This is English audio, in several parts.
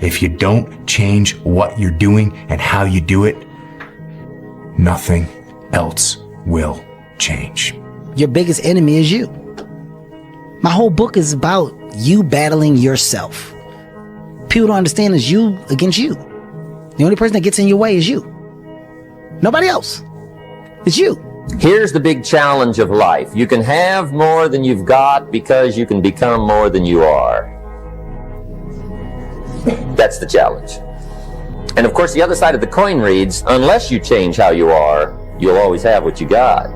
If you don't change what you're doing and how you do it, nothing else will change. Your biggest enemy is you. My whole book is about you battling yourself. People don't understand it's you against you. The only person that gets in your way is you. Nobody else. It's you. Here's the big challenge of life. You can have more than you've got because you can become more than you are. That's the challenge. And of course, the other side of the coin reads, unless you change how you are, you'll always have what you got.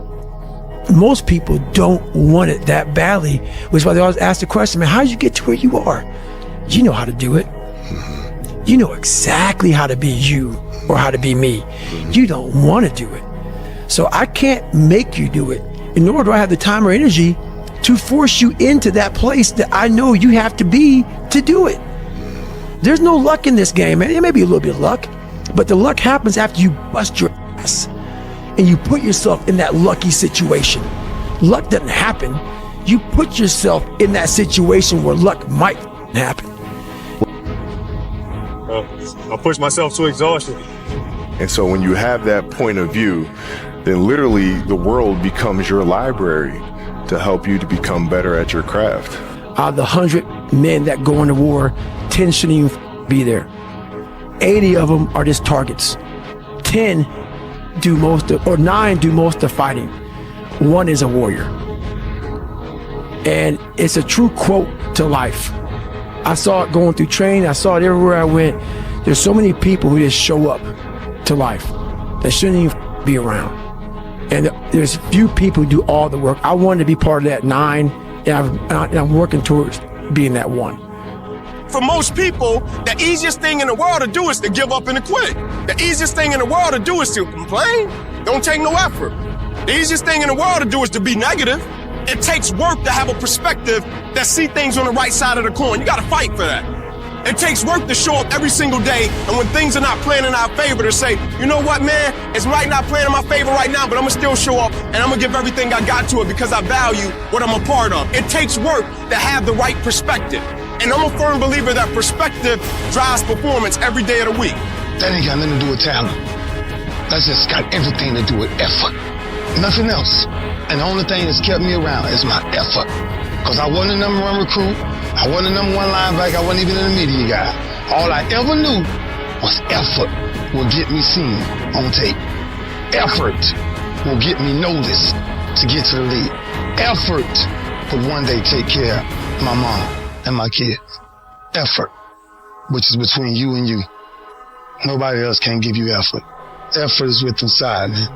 Most people don't want it that badly, which is why they always ask the question, man, how did you get to where you are? You know how to do it. You know exactly how to be you or how to be me. You don't want to do it. So I can't make you do it, and nor do I have the time or energy to force you into that place that I know you have to be to do it. There's no luck in this game, man. It may be a little bit of luck, but the luck happens after you bust your ass and you put yourself in that lucky situation. Luck doesn't happen. You put yourself in that situation where luck might happen. I push myself to exhaustion. And so when you have that point of view, then literally the world becomes your library to help you to become better at your craft. Out of the 100 men that go into war, 10 shouldn't even be there. 80 of them are just targets. 10 do most of, or 9 do most of fighting. 1 is a warrior. And it's a true quote to life. I saw it going through training. I saw it everywhere I went. There's so many people who just show up to life that shouldn't even be around. And there's few people who do all the work. I wanted to be part of that 9, and I'm working towards being that 1. For most people, the easiest thing in the world to do is to give up and to quit. The easiest thing in the world to do is to complain. Don't take no effort. The easiest thing in the world to do is to be negative. It takes work to have a perspective that see things on the right side of the coin. You got to fight for that. It takes work to show up every single day, and when things are not playing in our favor, to say, you know what, man, it's right not playing in my favor right now, but I'm gonna still show up, and I'm gonna give everything I got to it because I value what I'm a part of. It takes work to have the right perspective, and I'm a firm believer that perspective drives performance every day of the week. That ain't got nothing to do with talent. That's just got everything to do with effort. Nothing else. And the only thing that's kept me around is my effort. Because I wasn't the #1 recruit. I wasn't the #1 linebacker. I wasn't even a media guy. All I ever knew was effort will get me seen on tape. Effort will get me noticed to get to the league. Effort will one day take care of my mom and my kids. Effort, which is between you and you. Nobody else can give you effort. Effort is with inside, man.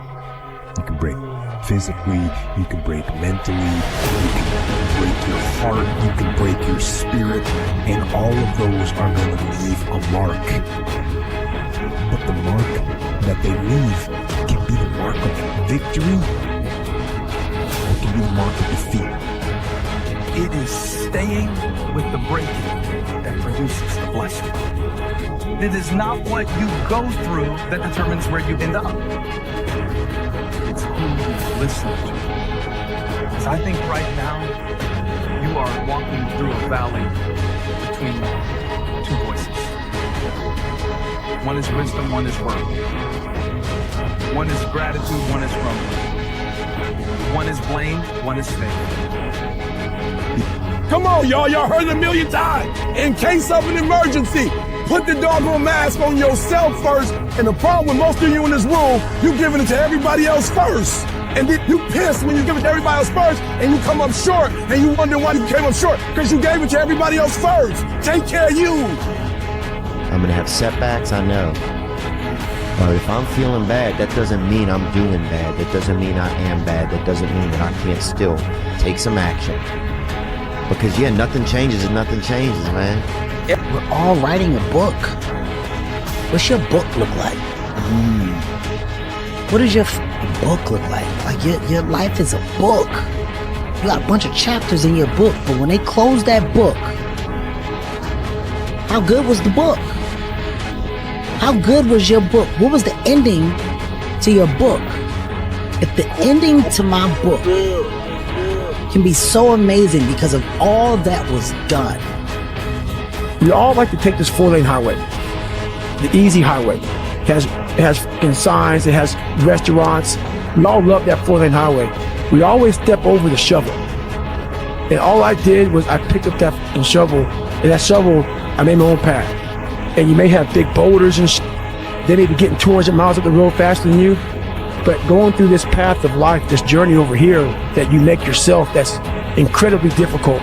You can break physically, you can break mentally, you can break your heart, you can break your spirit, and all of those are going to leave a mark. But the mark that they leave can be the mark of victory, or it can be the mark of defeat. It is staying with the breaking that produces the blessing. It is not what you go through that determines where you end up. It's who you listen to. Because I think right now, you are walking through a valley between 2 voices. One is wisdom, one is word. One is gratitude, one is grumbling. One is blame, one is faith. Come on, y'all. Y'all heard it a million times. In case of an emergency, put the doggone mask on yourself first. And the problem with most of you in this room, you giving it to everybody else first. And then you pissed when you give it to everybody else first, and you come up short, and you wonder why you came up short, because you gave it to everybody else first. Take care of you. I'm gonna have setbacks, I know. But if I'm feeling bad, that doesn't mean I'm doing bad. That doesn't mean I am bad. That doesn't mean that I can't still take some action. Because yeah, nothing changes and nothing changes, man. We're all writing a book. What's your book look like? What does your book look like? Like your life is a book. You got a bunch of chapters in your book, but when they close that book, how good was the book? How good was your book? What was the ending to your book? If the ending to my book can be so amazing because of all that was done, We all like to take this 4-lane highway, the easy highway. It has fucking signs, it has restaurants. We all love that 4-lane highway. We always step over the shovel. And all I did was I picked up that fucking shovel, and that shovel, I made my own path. And you may have big boulders and shit. They may be getting 200 miles up the road faster than you. But going through this path of life, this journey over here that you make yourself, that's incredibly difficult.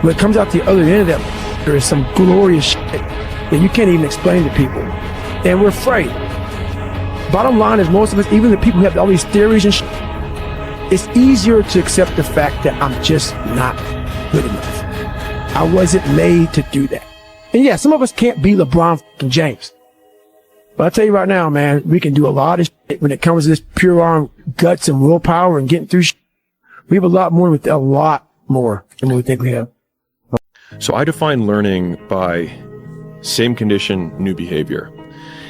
When it comes out the other end of that, there is some glorious shit that you can't even explain to people. And we're afraid. Bottom line is, most of us, even the people who have all these theories and shit, it's easier to accept the fact that I'm just not good enough. I wasn't made to do that. And yeah, some of us can't be LeBron fucking James. But I'll tell you right now, man, we can do a lot of shit when it comes to this pure arm guts and willpower and getting through shit. We have a lot more than what we think we have. So I define learning by same condition, new behavior.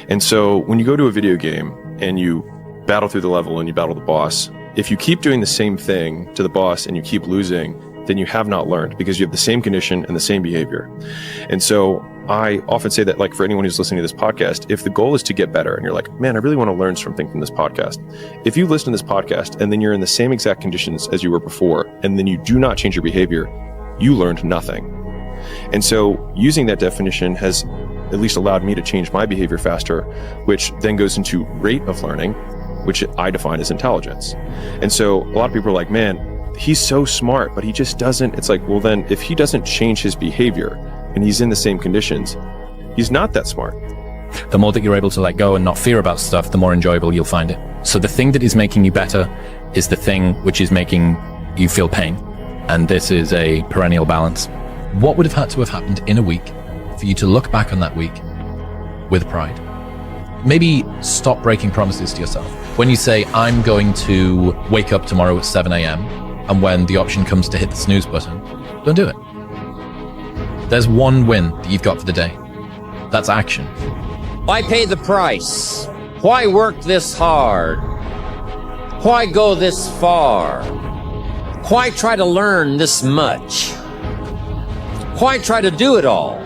And so when you go to a video game and you battle through the level and you battle the boss, if you keep doing the same thing to the boss and you keep losing, then you have not learned, because you have the same condition and the same behavior. And so I often say that, like, for anyone who's listening to this podcast, if the goal is to get better and you're like, man, I really want to learn something from this podcast. If you listen to this podcast and then you're in the same exact conditions as you were before, and then you do not change your behavior, you learned nothing. And so using that definition has at least allowed me to change my behavior faster, which then goes into rate of learning, which I define as intelligence. And so a lot of people are like, man, he's so smart, but he just doesn't. It's like, well, then if he doesn't change his behavior and he's in the same conditions, he's not that smart. The more that you're able to let go and not fear about stuff, the more enjoyable you'll find it. So the thing that is making you better is the thing which is making you feel pain. And this is a perennial balance. What would have had to have happened in a week for you to look back on that week with pride? Maybe stop breaking promises to yourself. When you say, I'm going to wake up tomorrow at 7 a.m., and when the option comes to hit the snooze button, don't do it. There's one win that you've got for the day. That's action. Why pay the price? Why work this hard? Why go this far? Why try to learn this much? Why try to do it all?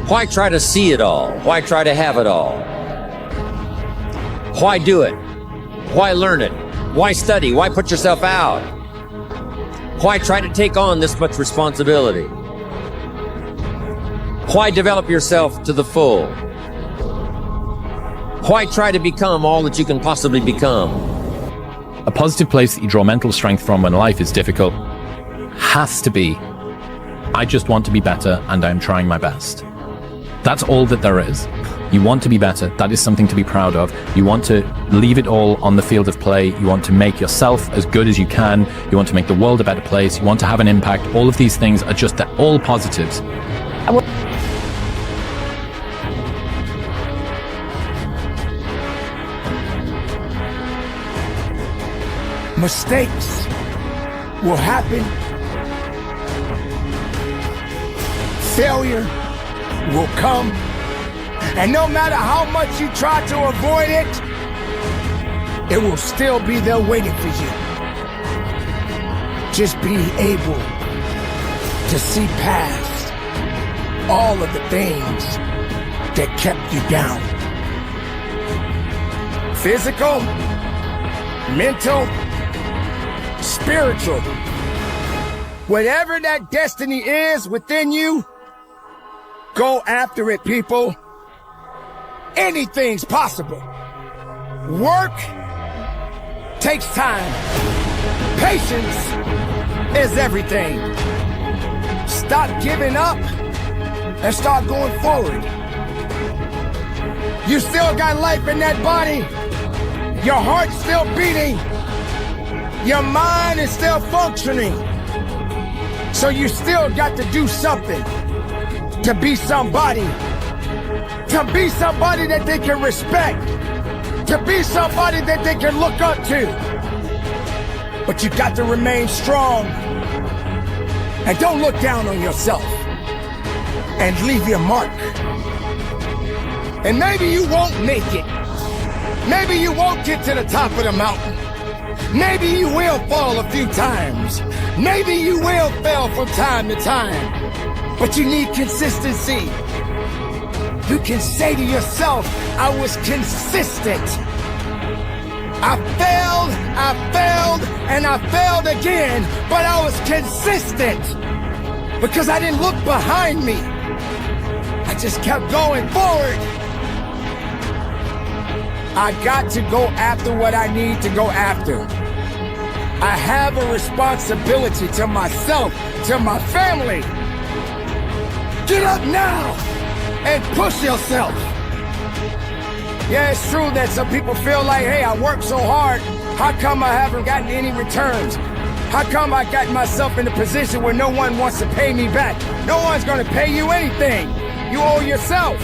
Why try to see it all? Why try to have it all? Why do it? Why learn it? Why study? Why put yourself out? Why try to take on this much responsibility? Why develop yourself to the full? Why try to become all that you can possibly become? A positive place that you draw mental strength from when life is difficult has to be, I just want to be better and I'm trying my best. That's all that there is. You want to be better. That is something to be proud of. You want to leave it all on the field of play. You want to make yourself as good as you can. You want to make the world a better place. You want to have an impact. All of these things are just all positives. Mistakes will happen. Failure will come. And no matter how much you try to avoid it, it will still be there waiting for you. Just be able to see past all of the things that kept you down. Physical, mental, spiritual. Whatever that destiny is within you, go after it, people. Anything's possible. Work takes time. Patience is everything. Stop giving up and start going forward. You still got life in that body. Your heart's still beating. Your mind is still functioning. So you still got to do something to be somebody. To be somebody that they can respect. To be somebody that they can look up to. But you got to remain strong. And don't look down on yourself. And leave your mark. And maybe you won't make it. Maybe you won't get to the top of the mountain. Maybe you will fall a few times. Maybe you will fail from time to time. but you need consistency. You can say to yourself, I was consistent. I failed, and I failed again, but I was consistent because I didn't look behind me. I just kept going forward. I got to go after what I need to go after. I have a responsibility to myself, to my family. Get up now and push yourself. Yeah, it's true that some people feel like, hey, I worked so hard. How come I haven't gotten any returns? How come I got myself in a position where no one wants to pay me back? No one's gonna pay you anything. You owe yourself.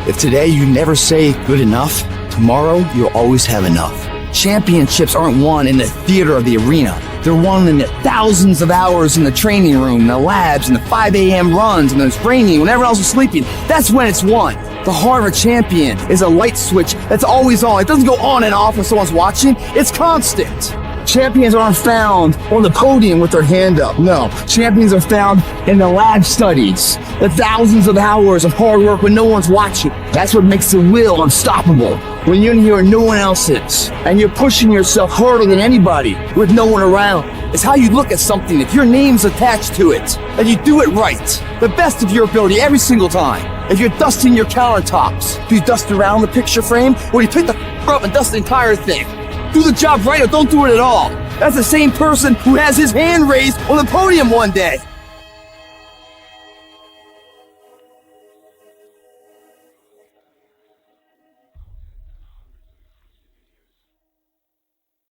If today you never say good enough, tomorrow you'll always have enough. Championships aren't won in the theater of the arena. They're won in the thousands of hours in the training room, in the labs, in the 5 a.m. runs, and when it's raining, when everyone else is sleeping. That's when it's won. The heart of a champion is a light switch that's always on. It doesn't go on and off when someone's watching. It's constant. Champions aren't found on the podium with their hand up. No, champions are found in the lab studies, the thousands of hours of hard work when no one's watching. That's what makes the will unstoppable. When you're in here and no one else is, and you're pushing yourself harder than anybody with no one around. It's how you look at something. If your name's attached to it, and you do it right, the best of your ability every single time. If you're dusting your countertops, do you dust around the picture frame, or do you pick the up and dust the entire thing? Do the job right or don't do it at all. That's the same person who has his hand raised on the podium one day.